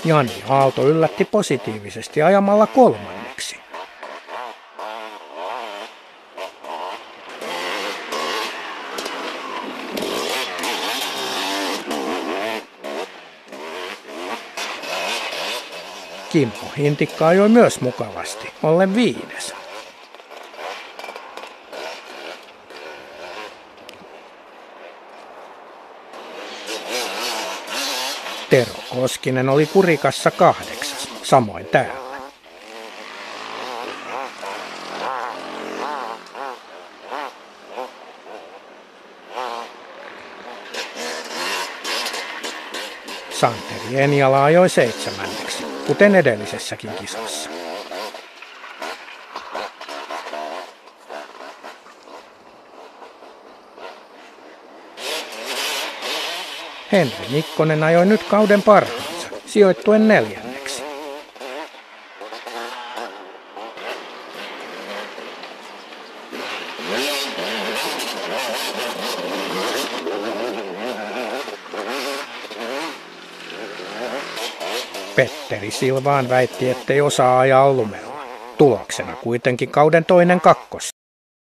Jani Aalto yllätti positiivisesti ajamalla kolmanneksi. Kimmo Hintikka ajoi myös mukavasti, ollen 5. Tero Koskinen oli Kurikassa 8, samoin täällä. Santeri Eniala ajoi 7, kuten edellisessäkin kisassa. Henri Mikkonen ajoi nyt kauden parhaansa, sijoittuen 4. Petteri Silvaan väitti, ettei osaa ajaa lumella. Tuloksena kuitenkin kauden toinen kakkos.